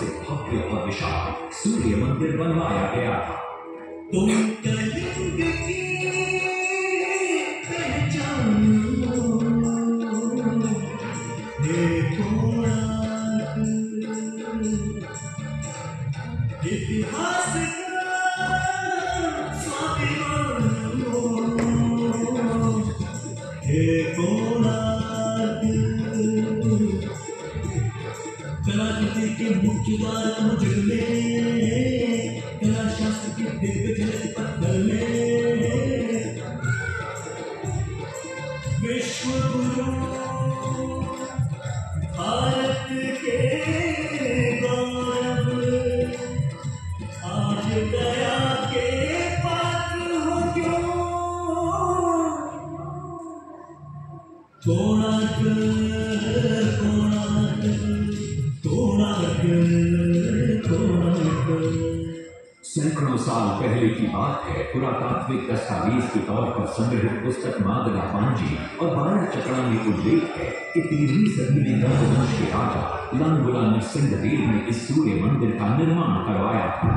से भव्य और विशाल सूर्य मंदिर बनवाया गया था। तुम कलिंग की पहचान इतिहास का स्वाभिमान हे कोणार्क, कलाकृति के मुख्य द्वार जग में, कला शास्त्र के दिव्य जल पत्थर में, विश्व गुरु भारत के गौरव, आज दया के पात्र हो क्यों। कोणार्क कोणार्क कोणार्क कोणार्क। सैकड़ों साल पहले की बात है। पुरातात्विक दस्तावेज के तौर पर संग्रहित पुस्तक मादला पांजी और बारह चकड़ा में उल्लेख है कि 13वीं सदी में गंगवंश के राजा लांगुला नरसिंहदेव ने इस सूर्य मंदिर का निर्माण करवाया था।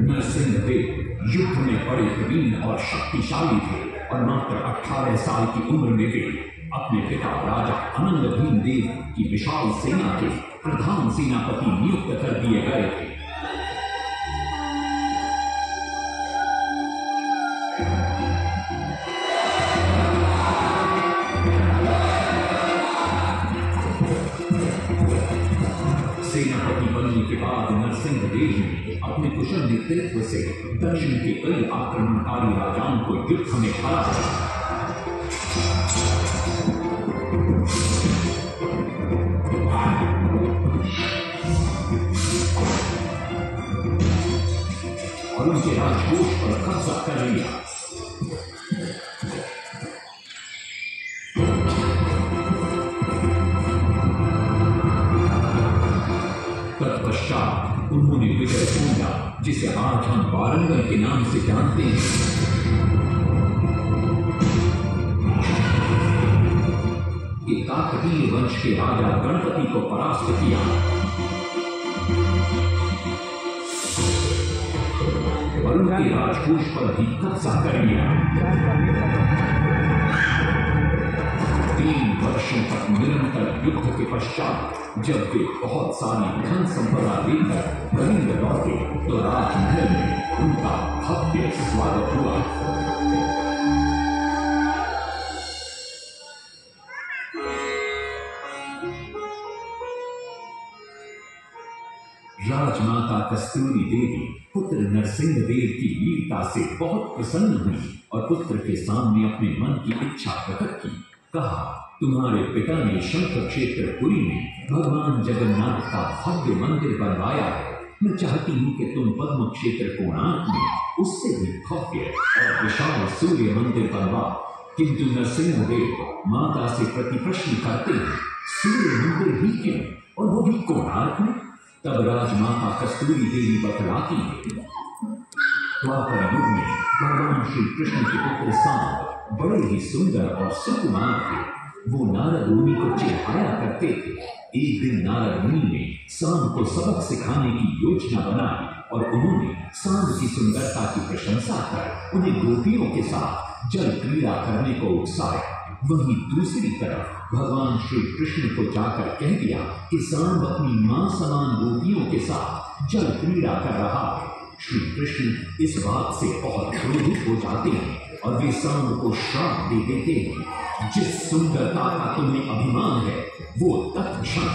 नरसिंहदेव युद्ध में बड़े प्रवीण और शक्तिशाली थे और मात्र 18 साल की उम्र में वे अपने पिता राजा अनंग भीम देव की विशाल सेना के प्रधान सेनापति नियुक्त कर दिए गए थे। सेनापति बनने के बाद नरसिंहदेव ने अपने कुशल नेतृत्व से दक्षिण के कई आक्रमणकारी राजाओं को युद्ध में हराया। और उनके राजकोष पर कब्जा कर लिया। तत्पश्चात उन्होंने विजय पूजा, जिसे आज हम वारंगल के नाम से जानते हैं, कि काकतीय वंश के राजा गणपति को परास्त किया। और उनके राजकोष पर भी कब्जा कर लिया। 3 वर्षों तक निरंतर युद्ध के पश्चात जब वे बहुत सारी धन संपदा लेकर कलिंग लौटे तो राजमहल में उनका भव्य स्वागत हुआ। राजमाता कस्तूरी देवी पुत्र नरसिंहदेव की वीरता से बहुत प्रसन्न हुई और पुत्र के सामने अपने मन की इच्छा प्रकट की। कहा, तुम्हारे पिता ने शंख क्षेत्र पुरी में भगवान जगन्नाथ का भव्य मंदिर बनवाया है। मैं चाहती हूँ कि तुम पद्म क्षेत्र कोणार्क में उससे भी भव्य और विशाल सूर्य मंदिर बनवाओ। किंतु नरसिंहदेव माता से प्रति प्रश्न करते हैं, सूर्य मंदिर ही क्यों, और वो भी कोणार्क में? तब राजमाता कस्तूरी देवी बतलाती है, द्वापर युग में भगवान श्री कृष्ण के पुत्र सांब बड़े ही सुंदर और सुकुमार थे। वो नारद मुनि को चिढ़ाया करते थे। एक दिन नारद मुनि ने सांब को सबक सिखाने की योजना बनाई और उन्होंने सांब की सुंदरता की प्रशंसा कर उन्हें गोपियों के साथ जल क्रीड़ा करने को उकसाया। वहीं दूसरी तरफ भगवान श्री कृष्ण को जाकर कह दिया कि सांब अपनी मां समान गोपियों के साथ जल क्रीड़ा कर रहा है। श्री कृष्ण इस बात से बहुत क्रोधित हो जाते हैं और वे सांब को श्राप दे देते हैं, जिस सुंदरता का तुम्हें अभिमान है वो तत्क्षण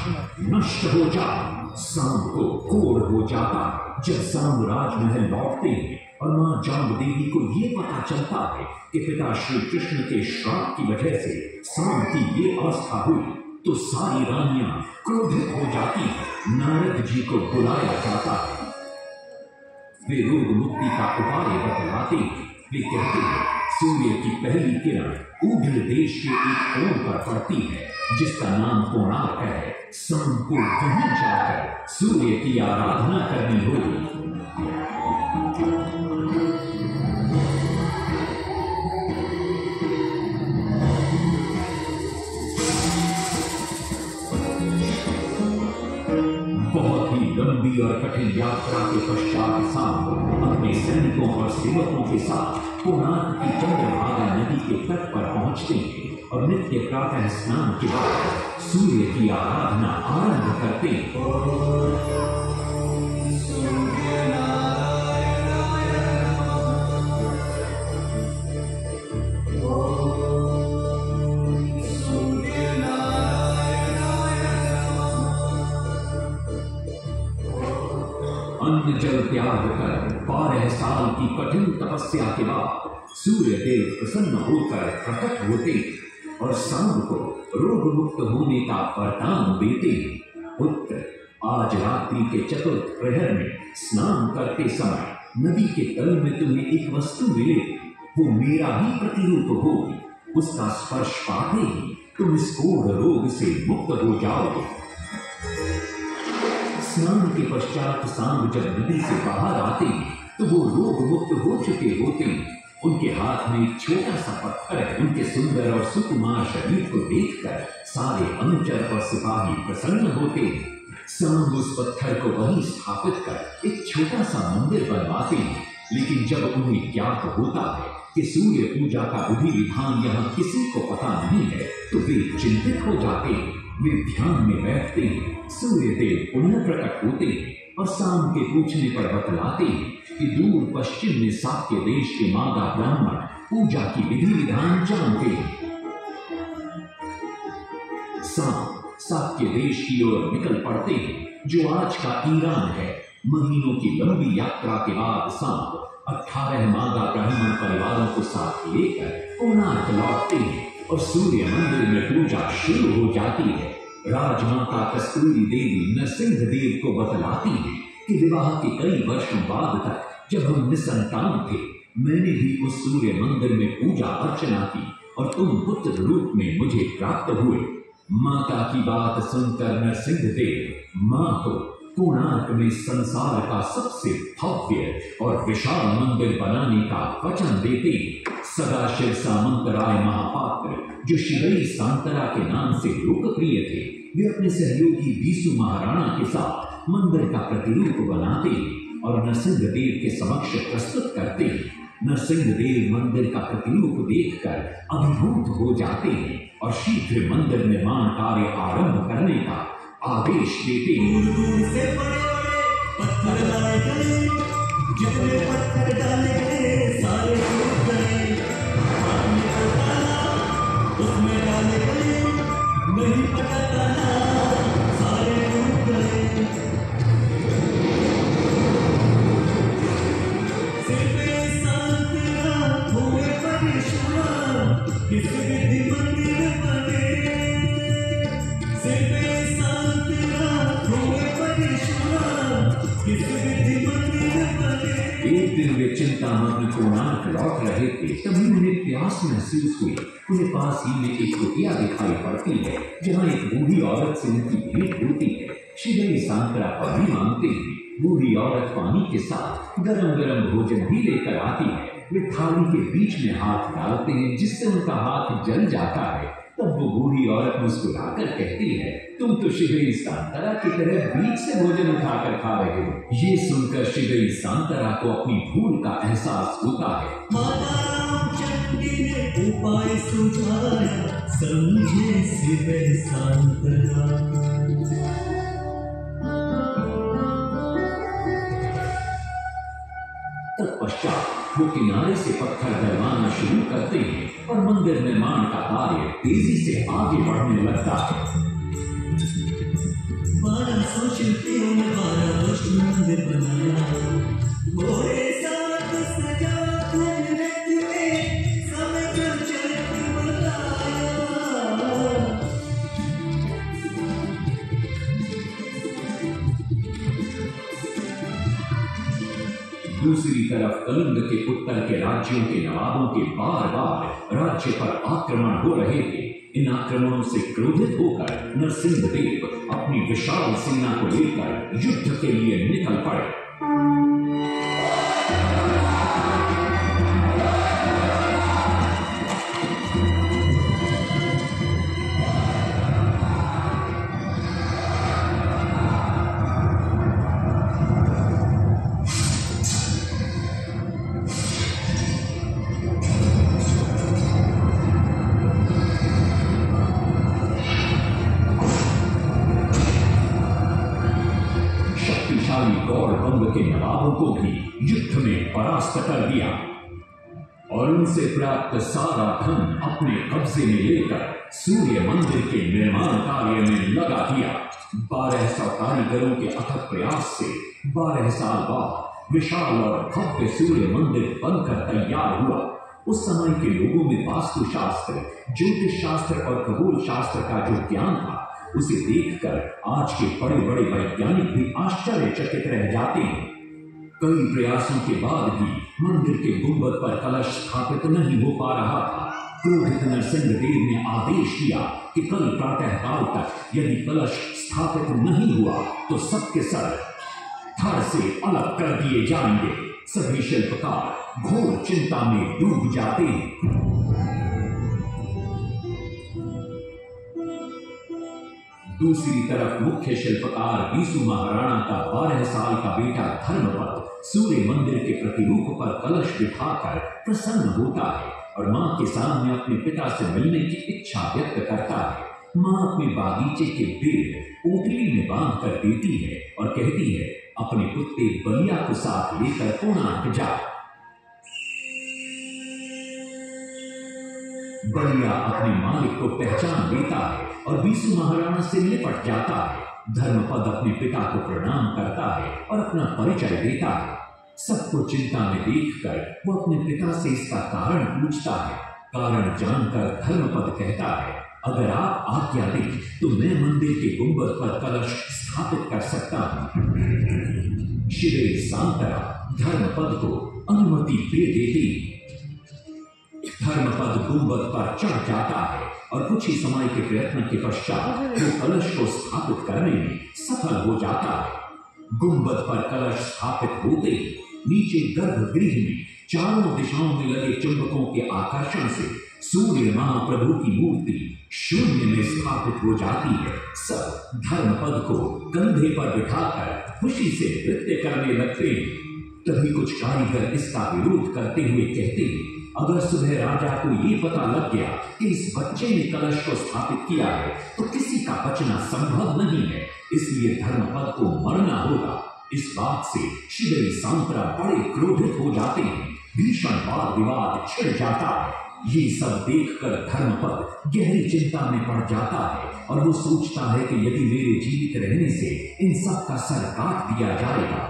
नष्ट हो जाए। सांब को कोढ़ हो जाता है। जब सांब राजमहल लौटते हैं और मां जाम्बदेवी को ये पता चलता है कि पिता श्री कृष्ण के श्राप की वजह से सांब की ये अवस्था हुई, तो सारी रानियां क्रोधित हो जाती हैं। नारद जी को बुलाया जाता है। वे रोग मुक्ति का उपाय बतलाते हैं। वे कहते हैं, सूर्य की पहली किरण ऊर्ध्व देश के एक कोण पर पड़ती है जिसका नाम कोणार्क है। सांब को वहीं जाकर सूर्य की आराधना करनी होगी। बहुत ही लंबी और कठिन यात्रा के पश्चात सांब अपने सैनिकों और सेवकों के साथ कोणार्क की चंद्रभागा नदी के तट पर पहुंचते हैं और नित्य प्रातः स्नान के बाद सूर्य की आराधना आरंभ करते हैं। अन्न जल त्याग कर 12 साल की कठिन तपस्या के बाद सूर्य देव प्रसन्न होकर प्रकट होते और सांब को रोग मुक्त होने का वरदान देते। पुत्र, आज रात्रि के चतुर्थ प्रहर में स्नान करते समय नदी के तल में तुम्हें एक वस्तु मिले, वो मेरा ही प्रतिरूप होगी। उसका स्पर्श पाते ही तुम इस कोढ़ रोग से मुक्त हो जाओगे। स्नान के पश्चात सांब जब नदी से बाहर आते हैं तो वो रोग मुक्त हो चुके होते हैं। उनके हाथ में एक छोटा सा पत्थर है। उनके सुंदर और सुकुमार शरीर को देखकर सारे अनुचर और सिपाही प्रसन्न होते हैं। सांब उस पत्थर को वहीं स्थापित कर एक छोटा सा मंदिर बनवाते हैं। लेकिन जब उन्हें ज्ञात होता है कि सूर्य पूजा का विधि विधान यहाँ किसी को पता नहीं है तो वे चिंतित हो जाते हैं। वे ध्यान में बैठते हैं। सूर्य देव पुनः प्रकट होते हैं और सांब के पूछने पर बतलाते हैं कि दूर पश्चिम में साक्य देश के मागा ब्राह्मण पूजा की विधि विधान जानते हैं। सांब साक्य देश की ओर निकल पड़ते हैं, जो आज का ईरान है। महीनों की लंबी यात्रा के बाद सांब 18 मागा ब्राह्मण परिवारों को साथ लेकर कोणार्क लौटते हैं और सूर्य मंदिर में पूजा शुरू हो जाती है। राजमाता कस्तूरी देवी नरसिंह देव को बतलाती है कि विवाह के कई वर्षों बाद तक जब हम निसंतान थे, मैंने भी उस सूर्य मंदिर में पूजा अर्चना की और तुम पुत्र रूप में मुझे प्राप्त हुए। माता की बात सुनकर नरसिंह देव मां को कोणार्क में संसार का सबसे भव्य और विशाल मंदिर बनाने का वचन देते। सदाशिव सामंतराय महापात्र, जो शिवई सांतरा के नाम से लोकप्रिय थे, वे अपने सहयोगी बीसू महाराणा के साथ मंदिर का प्रतिरूप बनाते और नरसिंह देव के समक्ष प्रस्तुत करते हैं। नरसिंह देव मंदिर का प्रतिरूप देखकर अभिभूत हो जाते हैं और शीघ्र मंदिर निर्माण कार्य आरंभ करने का आदेश देते हैं। से बड़े-बड़े पत्थर लाए गए, जितने पत्थर डाले गए सारे टूट गए। पानी को डाला, उसमें डाले गए, नहीं पता डाला, सारे टूट गए। सिर पे सांतरा हुए परेशान, किस विधि मंदिर बने। सिर पे एक दिन वे चिंतामग्न कोणार्क लौट रहे थे, तभी उन्हें प्यास महसूस हुई। उन्हें पास ही में एक कुटिया दिखाई पड़ती है, जहाँ एक बूढ़ी औरत से उनकी भेंट होती है। शिवई सांतरा पानी मांगते हैं। बूढ़ी औरत पानी के साथ गरम गरम भोजन भी लेकर आती है। वे थाली के बीच में हाथ डालते हैं, जिससे उनका हाथ जल जाता है। तब वो बूढ़ी औरत मुस्कुराकर कहती है, तुम तो शिवई सांतरा की तरह बीच से भोजन उठाकर खा रहे हो। ये सुनकर शिवई सांतरा को अपनी भूल का एहसास होता है। माता रामचंद्र ने उपाय सुझाया, समझे शिवई सांतरा। तत्पश्चात वो किनारे से पत्थर डलवाना शुरू करते हैं और मंदिर निर्माण का कार्य तेजी से आगे बढ़ने लगता है। 1200 शिल्पियों ने 12 वर्ष मंदिर बनाया। घोड़े साथ सजा धन रथ में समय चलत बताया। दूसरी तरफ कलिंग के उत्तर के राज्यों के नवाबों के बार बार राज्य पर आक्रमण हो रहे थे। इन आक्रमणों से क्रोधित होकर नरसिंह देव अपनी विशाल सेना को लेकर युद्ध के लिए निकल पड़े। शक्तिशाली गौड़ बंग के नवाबों को भी युद्ध में परास्त कर दिया और उनसे प्राप्त सारा धन अपने कब्जे में लेकर सूर्य मंदिर के निर्माण कार्य में लगा दिया। 1200 कारीगरों के अथक प्रयास से 12 साल बाद विशाल और भव्य सूर्य मंदिर बनकर तैयार हुआ। उस समय के लोगों में वास्तु शास्त्र, ज्योतिष शास्त्र और खगोल शास्त्र का जो ज्ञान था, उसे देखकर आज के बड़े बड़े वैज्ञानिक भी आश्चर्यचकित रह जाते हैं। कई प्रयासों के बाद भी मंदिर के गुंबद पर कलश स्थापित नहीं हो पा रहा था। क्रोधित नरसिंहदेव ने आदेश दिया कि कल प्रातःकाल तक यदि कलश स्थापित नहीं हुआ तो सबके सर धड़ से अलग कर दिए जाएंगे। सभी शिल्पकार घोर चिंता में डूब जाते हैं। दूसरी तरफ मुख्य शिल्पकार बीसू महाराणा का 12 साल का बेटा धर्मपद सूर्य मंदिर के प्रतिरूप पर कलश बिठाकर प्रसन्न होता है और मां के सामने अपने पिता से मिलने की इच्छा व्यक्त करता है। मां अपने बागीचे के बेल पोटली में बांध कर देती है और कहती है, अपने कुत्ते बलिया को साथ लेकर कोणार्क जा। बलिया अपने मालिक को पहचान लेता है और बीसू महाराणा से लिपट जाता है। धर्मपद अपने पिता को प्रणाम करता है और अपना परिचय देता है। सबको चिंता में देखकर वो अपने पिता से इसका कारण पूछता है। कारण जानकर धर्मपद कहता है, अगर आप आज्ञा दें तो मैं मंदिर के गुंबद पर कलश स्थापित कर सकता हूं। शिवेर सांतरा धर्मपद को अनुमति दे देती। धर्मपद गुंबद पर चढ़ जाता है और कुछ ही समय के प्रयत्न के पश्चात वो कलश को स्थापित करने में सफल हो जाता है। गुंबद पर कलश स्थापित होते ही नीचे गर्भगृह में चारों दिशाओं में लगे चुंबकों के आकर्षण से सूर्य महाप्रभु की मूर्ति शून्य में स्थापित हो जाती है। सब धर्मपद को कंधे पर बिठाकर खुशी से नृत्य करने लगते हैं। तभी कुछ कारीगर इसका विरोध करते हुए कहते हैं, अगर सुबह राजा को ये पता लग गया कि इस बच्चे ने कलश को स्थापित किया है तो किसी का बचना संभव नहीं है, इसलिए धर्मपद को मरना होगा। इस बात से शिवेर सांतरा बड़े क्रोधित हो जाते हैं। भीषण वाद विवाद छिड़ जाता है। ये सब देखकर धर्मपद गहरी चिंता में पड़ जाता है और वो सोचता है कि यदि मेरे जीवित रहने से इन सब का सर काट दिया जाएगा